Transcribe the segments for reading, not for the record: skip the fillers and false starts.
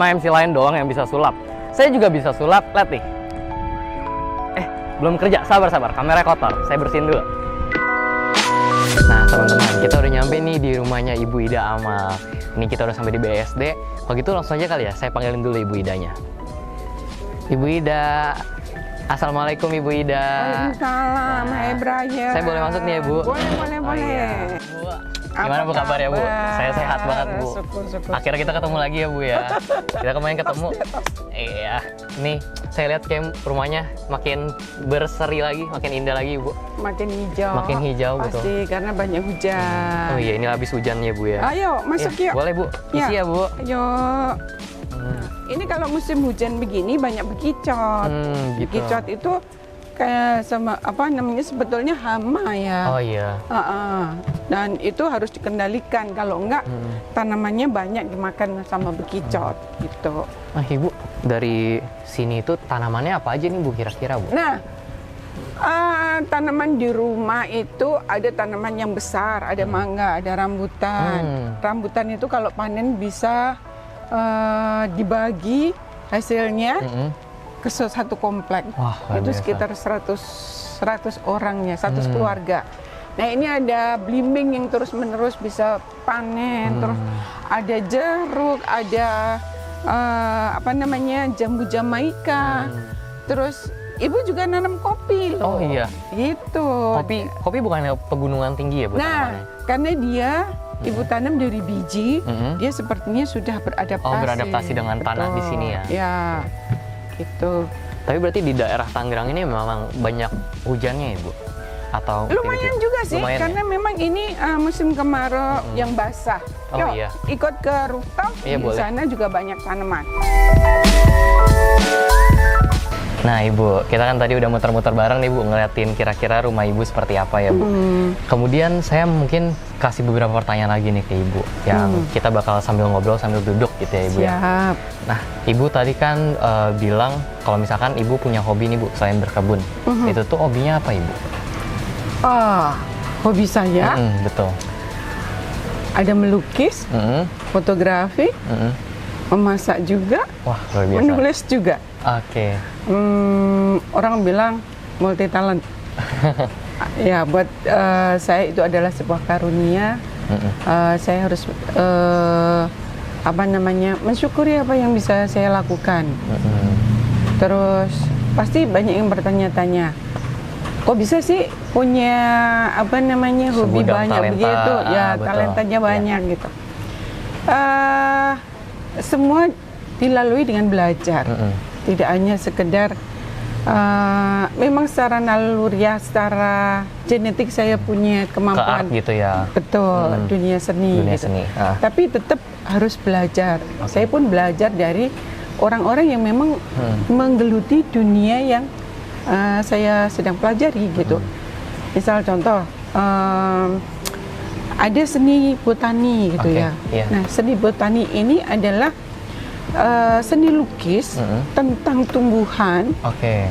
Cuma MC lain doang yang bisa sulap. Saya juga bisa sulap, lihat nih. Belum kerja, sabar. Kameranya kotor, saya bersihin dulu. Nah teman-teman, kita udah nyampe nih di rumahnya Ibu Ida Amal. Ini kita udah sampai di BSD. Kalau gitu langsung aja kali ya, saya panggilin dulu Ibu Idanya. Ibu Ida, Assalamualaikum Ibu Ida. Waalaikumsalam, hai Brian. Saya boleh masuk nih ya Bu? Boleh. Iya. Bu, gimana Bu kabar ya Bu? Saya sehat banget Bu. Syukur. Akhirnya kita ketemu lagi ya Bu ya. Kita kemarin ketemu. Iya, nih saya lihat kayak rumahnya makin berseri lagi, makin indah lagi Bu. Makin hijau. Makin hijau, betul. Pasti karena banyak hujan. Oh iya, ini habis hujannya Bu ya. Ayo masuk Iya, yuk. boleh Bu, isi ya Bu. Ayo. Ini kalau musim hujan begini banyak bekicot. Gitu. Bekicot itu kayak sama apa namanya sebetulnya hama ya. Oh iya. Dan itu harus dikendalikan. Kalau enggak tanamannya banyak dimakan sama bekicot gitu. Nah Ibu, dari sini itu tanamannya apa aja nih Bu kira-kira Bu? Nah, tanaman di rumah itu ada tanaman yang besar, ada mangga, ada rambutan. Rambutan itu kalau panen bisa dibagi hasilnya ke satu komplek. Wah, itu biasa. sekitar 100 orangnya, 100 keluarga. Nah ini ada belimbing yang terus-menerus bisa panen, terus ada jeruk, ada apa namanya jambu Jamaika, terus ibu juga nanam kopi loh. Oh iya. Gitu. Kopi bukannya pegunungan tinggi ya Bu Nah, tanamannya? karena dia ibu tanam dari biji, dia sepertinya sudah beradaptasi. Oh beradaptasi dengan tanah di sini ya? Ya, gitu. Tapi berarti di daerah Tangerang ini memang banyak hujannya ya Bu? Atau Lumayan juga sih, lumayan karena ya? memang ini musim kemarau yang basah. Oh, Yuk, iya. ikut ke rooftop, Iya, di boleh. sana juga banyak tanaman. Nah Ibu, kita kan tadi udah muter-muter bareng nih Bu, ngeliatin kira-kira rumah Ibu seperti apa ya Bu. Kemudian saya mungkin kasih beberapa pertanyaan lagi nih ke Ibu, yang kita bakal sambil ngobrol sambil duduk gitu ya Ibu ya. Siap. Nah Ibu tadi kan bilang kalau misalkan Ibu punya hobi nih Bu, selain berkebun. Itu tuh hobinya apa Ibu? Hobi saya Betul. ada melukis, fotografi, memasak juga, Wah luar biasa. menulis juga. Oke. Orang bilang multi talent. Ya, buat saya itu adalah sebuah karunia. Saya harus apa namanya mensyukuri apa yang bisa saya lakukan. Terus pasti banyak yang bertanya-tanya, kok bisa sih punya apa namanya hobi Segudang banyak talenta, begitu? Ya betul. talentanya Iya. banyak gitu. Semua dilalui dengan belajar. Tidak hanya sekedar memang secara naluriah, secara genetik saya punya Ke kemampuan. art gitu ya. Betul, dunia seni. Dunia gitu. seni. Tapi tetap harus belajar. Saya pun belajar dari orang-orang yang memang menggeluti dunia yang saya sedang pelajari gitu. Misal contoh, ada seni botani gitu Oke, ya. iya. Nah, seni botani ini adalah seni lukis tentang tumbuhan. Oke.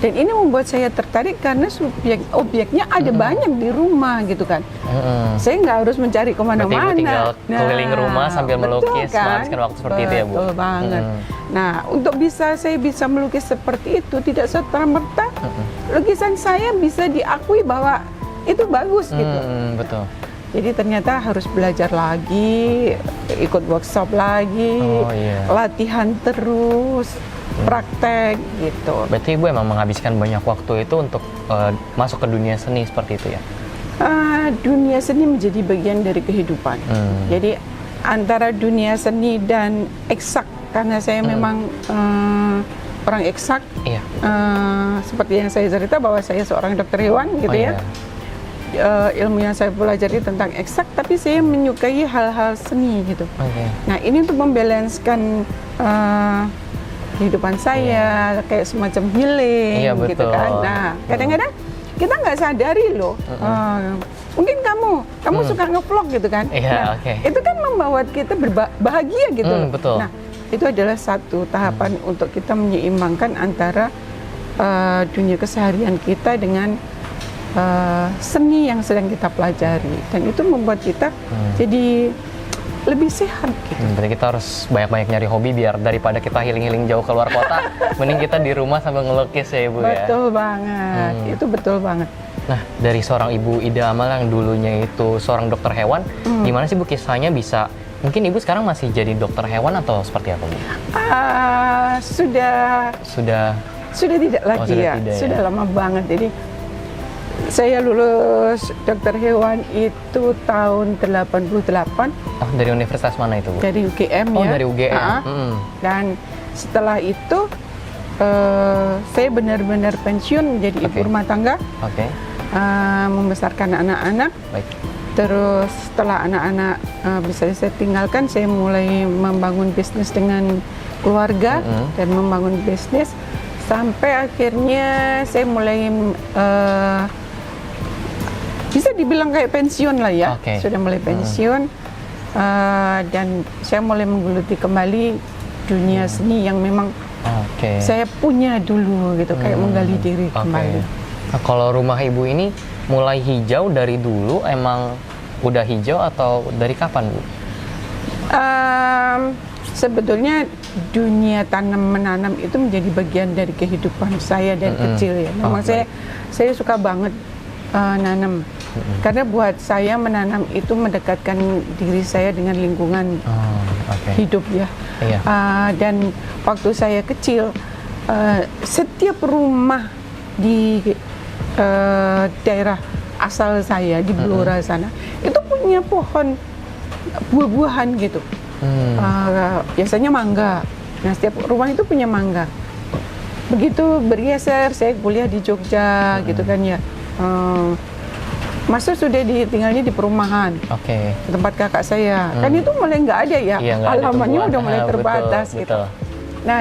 Dan ini membuat saya tertarik karena objeknya ada banyak di rumah gitu kan. Saya nggak harus mencari Berarti kemana-mana. Ibu tinggal keliling rumah sambil betul melukis, kan? menghabiskan waktu seperti itu ya Bu? Betul banget. Nah, untuk saya bisa melukis seperti itu, tidak serta-merta lukisan saya bisa diakui bahwa itu bagus gitu. Betul. Jadi ternyata harus belajar lagi, ikut workshop lagi, Oh, iya. latihan terus, praktek gitu. Berarti Ibu emang menghabiskan banyak waktu itu untuk masuk ke dunia seni seperti itu ya? Dunia seni menjadi bagian dari kehidupan. Jadi antara dunia seni dan eksak, karena saya memang orang eksak, Iya. seperti yang saya cerita bahwa saya seorang dokter hewan gitu ya. Ilmu yang saya pelajari tentang eksak, tapi saya menyukai hal-hal seni gitu. Nah ini untuk membalanskan kehidupan saya, kayak semacam healing gitu kan. Nah kadang-kadang kita nggak sadari loh. Mungkin kamu suka ngevlog gitu kan. Nah, itu kan membawa kita berbahagia gitu loh. Betul. Nah itu adalah satu tahapan untuk kita menyeimbangkan antara dunia keseharian kita dengan seni yang sedang kita pelajari, dan itu membuat kita jadi lebih sehat gitu. Berarti kita harus banyak-banyak nyari hobi biar daripada kita healing-healing jauh keluar kota, mending kita di rumah sambil ngelukis ya Ibu ya. Betul banget, itu betul banget. Nah, dari seorang Ibu Ida Amal yang dulunya itu seorang dokter hewan, gimana sih Bu kisahnya bisa, mungkin Ibu sekarang masih jadi dokter hewan atau seperti apa Bu? Sudah tidak lagi sudah ya, tidak, sudah ya. lama banget. Jadi saya lulus dokter hewan itu tahun 88 Oh, dari universitas mana itu Bu? dari UGM Oh, ya. dari UGM. Dan setelah itu saya benar-benar pensiun menjadi ibu Oke. rumah tangga, Oke, membesarkan anak-anak. baik. Terus setelah anak-anak bisa saya tinggalkan, saya mulai membangun bisnis dengan keluarga dan membangun bisnis sampai akhirnya saya mulai bisa dibilang kayak pensiun lah ya. Oke. Sudah mulai pensiun dan saya mulai menggeluti kembali dunia seni yang memang Oke. saya punya dulu gitu, kayak menggali diri Oke. kembali. Nah, kalau rumah Ibu ini mulai hijau dari dulu, emang udah hijau atau dari kapan Bu? Sebetulnya dunia tanam menanam itu menjadi bagian dari kehidupan saya dari kecil ya. Memang saya suka banget nanam. Karena buat saya menanam itu mendekatkan diri saya dengan lingkungan hidup ya. Iya. Dan waktu saya kecil, setiap rumah di daerah asal saya di Blora sana itu punya pohon buah-buahan gitu. Biasanya mangga. Nah, setiap rumah itu punya mangga. Begitu bergeser, saya kuliah di Jogja gitu kan ya. Masuk sudah tinggalnya di perumahan. Oke. Tempat kakak saya. Kan itu mulai nggak ada ya. Iya, nggak ada Halamannya tumbuhan. udah mulai terbatas Betul, gitu. betul. Nah,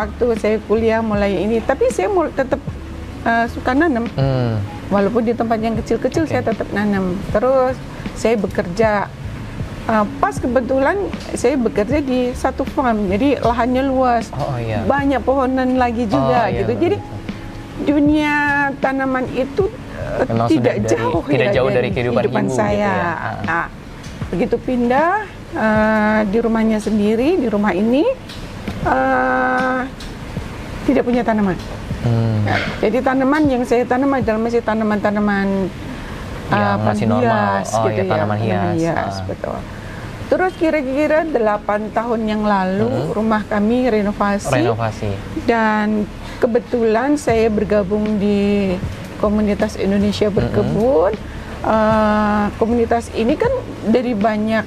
waktu saya kuliah mulai ini, tapi saya tetap suka nanam. Walaupun di tempat yang kecil-kecil saya tetap nanam. Terus saya bekerja. Pas kebetulan saya bekerja di satu farm, jadi lahannya luas. Oh iya. Banyak pohonan lagi juga iya, gitu. Jadi dunia tanaman itu Memang tidak sudah jauh tidak jauh dari kehidupan Ibu saya. gitu ya. Nah, begitu pindah di rumahnya sendiri, di rumah ini tidak punya tanaman. Jadi tanaman yang saya tanam adalah masih tanaman-tanaman masih normal. hias, Oh gitu iya, tanaman hias. betul. Terus kira-kira 8 tahun yang lalu rumah kami renovasi. Dan kebetulan saya bergabung di komunitas Indonesia Berkebun. Komunitas ini kan dari banyak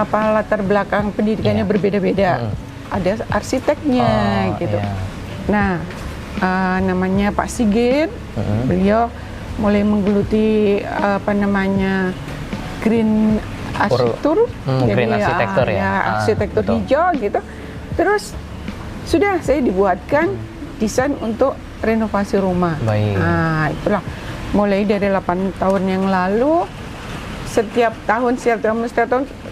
latar belakang pendidikannya berbeda-beda. Ada arsiteknya gitu. Iya. Nah, namanya Pak Sigit, beliau mulai menggeluti green arsitektur, green arsitektur ya. arsitektur betul. hijau gitu. Terus sudah saya dibuatkan desain untuk renovasi rumah. Baik. Nah, itulah mulai dari 8 tahun yang lalu, setiap tahun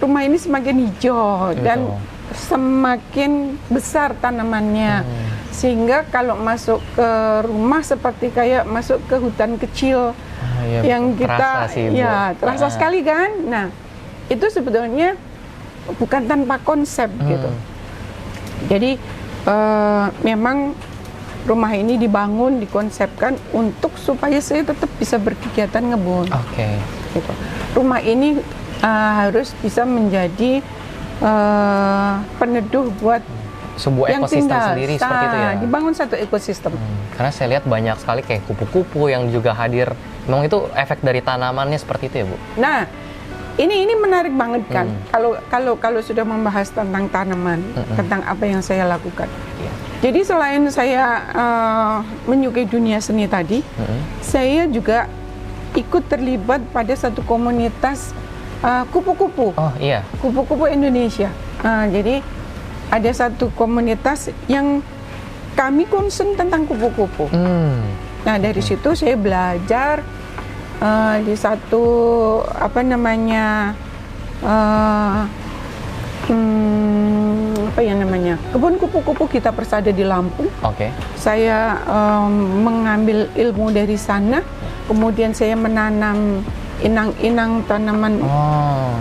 rumah ini semakin hijau dan semakin besar tanamannya. Sehingga kalau masuk ke rumah seperti kayak masuk ke hutan kecil yang kita terasa sekali kan. Nah, itu sebetulnya bukan tanpa konsep gitu. Jadi memang rumah ini dibangun, dikonsepkan untuk supaya saya tetap bisa berkegiatan ngebun. Oke. Gitu. Rumah ini harus bisa menjadi peneduh buat sebuah yang ekosistem tinggal. sendiri seperti itu ya. Dibangun satu ekosistem. Karena saya lihat banyak sekali kayak kupu-kupu yang juga hadir. Memang itu efek dari tanamannya seperti itu ya Bu? Nah, ini menarik banget kan. Kalau sudah membahas tentang tanaman, tentang apa yang saya lakukan. Jadi selain saya menyukai dunia seni tadi, saya juga ikut terlibat pada satu komunitas kupu-kupu. Oh iya. Kupu-kupu Indonesia. Jadi ada satu komunitas yang kami concern tentang kupu-kupu. Nah, dari situ saya belajar di satu kebun kupu-kupu Gita Persada di Lampung. Oke. Saya mengambil ilmu dari sana, kemudian saya menanam inang-inang tanaman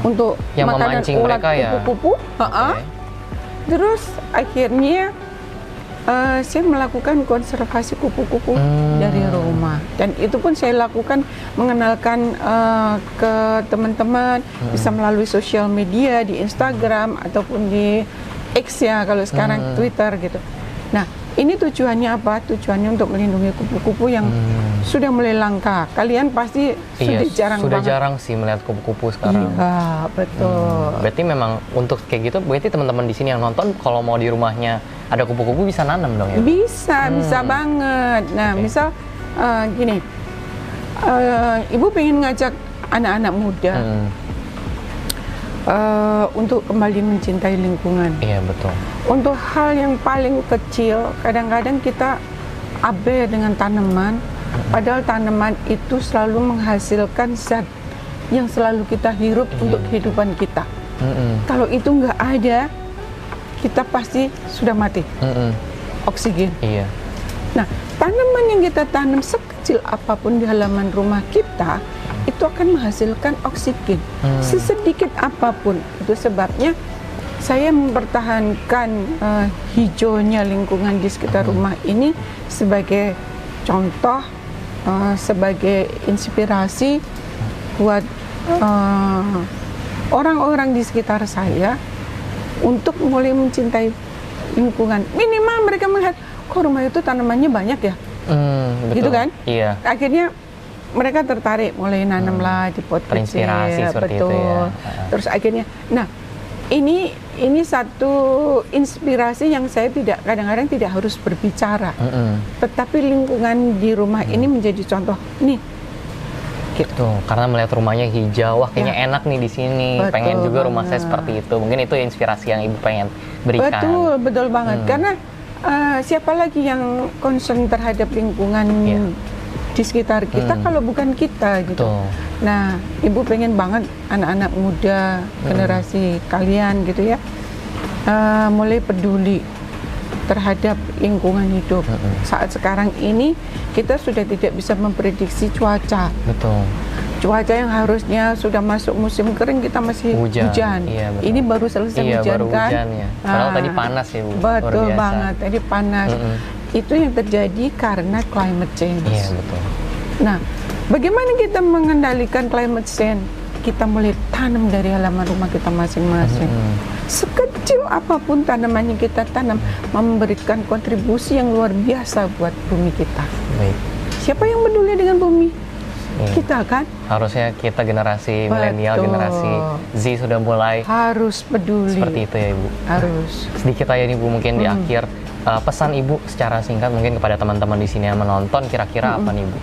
untuk yang makanan memancing ulat mereka ya? kupu-kupu. Terus akhirnya saya melakukan konservasi kupu-kupu dari rumah, dan itu pun saya lakukan mengenalkan ke teman-teman, bisa melalui sosial media di Instagram ataupun di X ya kalau sekarang Twitter gitu. Nah, ini tujuannya apa? Tujuannya untuk melindungi kupu-kupu yang sudah mulai langka. Kalian pasti sudah jarang sih melihat kupu-kupu sekarang. Iya, betul. Berarti memang untuk kayak gitu, berarti teman-teman di sini yang nonton kalau mau di rumahnya ada kupu-kupu bisa nanam dong ya? Bisa banget. Nah, misal gini, ibu pengen ngajak anak-anak muda untuk kembali mencintai lingkungan. Iya, betul. Untuk hal yang paling kecil, kadang-kadang kita abai dengan tanaman, padahal tanaman itu selalu menghasilkan zat yang selalu kita hirup untuk kehidupan kita. Kalau itu nggak ada, kita pasti sudah mati. Oksigen. Iya. Nah, tanaman yang kita tanam sekecil apapun di halaman rumah kita, itu akan menghasilkan oksigen sesedikit apapun. Itu sebabnya saya mempertahankan hijaunya lingkungan di sekitar rumah ini sebagai contoh, sebagai inspirasi buat orang-orang di sekitar saya untuk mulai mencintai lingkungan. Minimal mereka melihat, kok rumah itu tanamannya banyak ya, gitu kan? Iya. Akhirnya mereka tertarik, mulai nanam lah di pot kecil. Terinspirasi seperti itu ya. Terus akhirnya, nah ini satu inspirasi yang saya kadang-kadang tidak harus berbicara, tetapi lingkungan di rumah ini menjadi contoh. Nih, gitu. Karena melihat rumahnya hijau, wah kayaknya enak nih di sini. Pengen juga rumah saya seperti itu. Mungkin itu inspirasi yang ibu pengen berikan. Betul banget. Karena siapa lagi yang concern terhadap lingkungan di sekitar kita kalau bukan kita gitu. Nah, ibu pengen banget anak-anak muda generasi kalian gitu ya, mulai peduli terhadap lingkungan hidup. Saat sekarang ini kita sudah tidak bisa memprediksi cuaca. Betul. Cuaca yang harusnya sudah masuk musim kering, kita masih hujan. Iya, ini baru selesai hujan baru kan? Hujan, ya. Padahal tadi panas ya, Bu. Betul banget, tadi panas. Itu yang terjadi karena climate change. Iya, betul. Nah, bagaimana kita mengendalikan climate change? Kita mulai tanam dari halaman rumah kita masing-masing. Sekecil apapun tanaman yang kita tanam, memberikan kontribusi yang luar biasa buat bumi kita. Baik. Siapa yang peduli dengan bumi? Kita kan? Harusnya kita generasi milenial, generasi Z sudah mulai harus peduli. Seperti itu ya, Ibu. Harus. Sedikit aja nih, Bu, mungkin di akhir pesan Ibu secara singkat mungkin kepada teman-teman di sini yang menonton, kira-kira apa nih, Bu?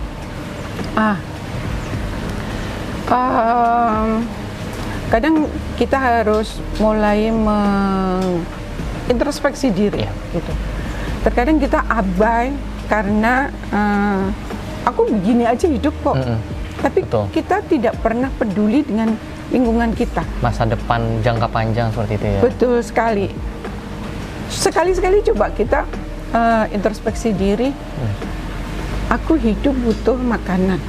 Kadang kita harus mulai mengintrospeksi diri, gitu. Terkadang kita abai karena aku begini aja hidup kok, tapi kita tidak pernah peduli dengan lingkungan kita. Masa depan jangka panjang seperti itu ya. Betul sekali. Sekali-sekali coba kita introspeksi diri. Aku hidup butuh makanan.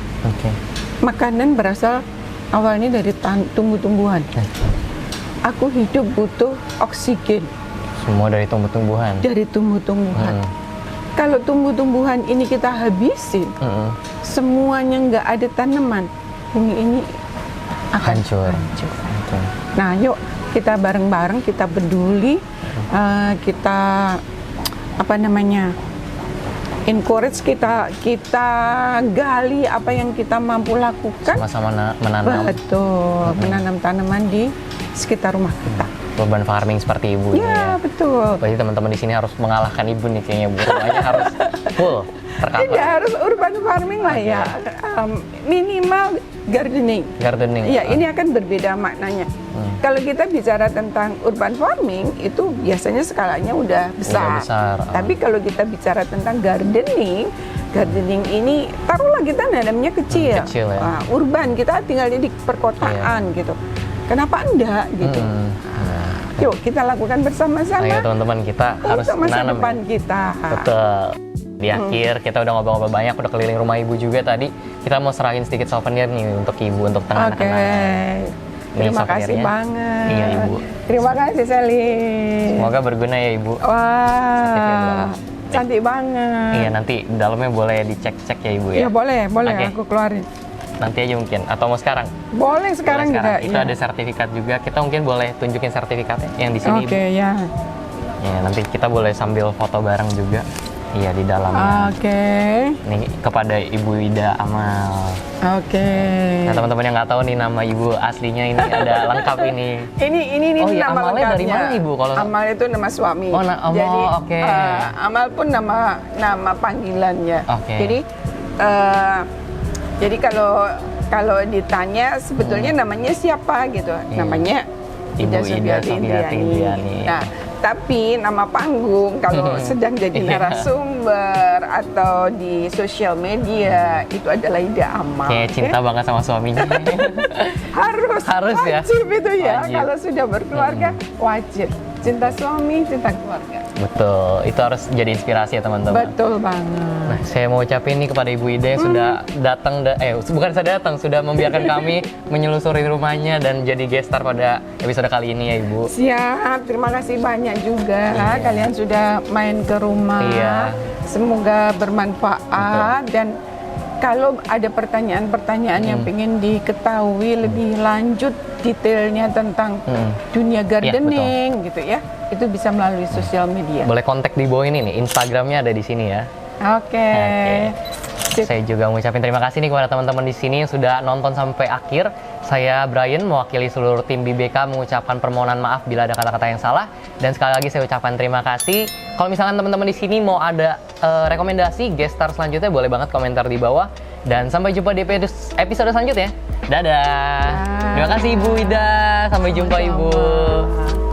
Makanan berasal awalnya dari tumbuh-tumbuhan. Aku hidup butuh oksigen. Semua dari tumbuh-tumbuhan. Dari tumbuh-tumbuhan. Kalau tumbuh-tumbuhan ini kita habisin, semuanya nggak ada tanaman, bumi ini akan hancur. Nah, yuk kita bareng-bareng, kita peduli, kita encourage, kita gali apa yang kita mampu lakukan. Sama-sama menanam. Betul, menanam tanaman di sekitar rumah kita. Urban farming seperti Ibu. Ya, betul. Berarti teman-teman di sini harus mengalahkan Ibu nih kayaknya, Bu. Rumahnya harus full tercover. Tidak harus urban farming lah ya. Minimal gardening. Ya, ini akan berbeda maknanya. Kalau kita bicara tentang urban farming, itu biasanya skalanya udah besar. Tapi kalau kita bicara tentang gardening ini taruhlah kita nanamnya kecil. Ya. Urban, kita tinggalnya di perkotaan gitu. Kenapa enggak gitu? Yuk kita lakukan bersama-sama. Ayo teman-teman, kita harus untuk masa menanam depan kita. Betul. Di akhir kita udah ngobrol-ngobrol banyak, udah keliling rumah ibu juga tadi. Kita mau serahin sedikit souvenir nih untuk ibu, untuk tengah Oke. anak-anak. Nih Terima kasih souvenirnya. banget. Iya ibu. Terima kasih Sally. Semoga berguna ya ibu. Wah, cantik banget. Iya nanti di dalamnya boleh dicek-cek ya ibu ya. Iya boleh, Oke. aku keluarin. Nanti aja mungkin, atau mau sekarang? Boleh sekarang Boleh juga. Itu iya. ada sertifikat juga. Kita mungkin boleh tunjukin sertifikatnya yang di sini. Oke Ibu. ya. Ya, nanti kita boleh sambil foto bareng juga. Iya di dalamnya. Oke. Nih kepada Ibu Ida Amal. Oke. Nah teman-teman yang nggak tahu nih nama ibu aslinya ini ada lengkap ini. Ini Oh iya, nama Amalnya dari lengkapnya. mana, Ibu, kalau- Amal itu nama suami. Oh, Amal, Jadi oke. Amal pun nama panggilannya. Oke. Jadi kalau ditanya sebetulnya namanya siapa gitu. Namanya Ibu Ida Subiati Subiati Indriani. Nah, tapi nama panggung kalau sedang jadi Iya. narasumber atau di sosial media itu adalah Ida Amal. Kayak cinta banget sama suaminya. Harus ya? wajib itu ya. Wajib. Kalau sudah berkeluarga wajib cinta suami, cinta keluarga. Betul, itu harus jadi inspirasi ya teman-teman. Betul banget. Nah, saya mau ucapin nih kepada Ibu Ida yang sudah datang, bukan sudah datang, sudah membiarkan kami menyelusuri rumahnya dan jadi guest star pada episode kali ini ya Ibu. Siap, terima kasih banyak juga kalian sudah main ke rumah. Iya. Semoga bermanfaat dan kalau ada pertanyaan-pertanyaan yang ingin diketahui lebih lanjut detailnya tentang dunia gardening gitu ya, itu bisa melalui sosial media. Boleh kontak di bawah ini nih, Instagramnya ada di sini ya. Oke. Sip. Saya juga mengucapkan terima kasih nih kepada teman-teman di sini yang sudah nonton sampai akhir. Saya Brian mewakili seluruh tim BBK mengucapkan permohonan maaf bila ada kata-kata yang salah, dan sekali lagi saya ucapkan terima kasih. Kalau misalkan teman-teman di sini mau ada rekomendasi guest star selanjutnya, boleh banget komentar di bawah. Dan sampai jumpa di episode selanjutnya. Dadah. Terima kasih Ibu Ida. Sampai jumpa Ibu. Sama-sama.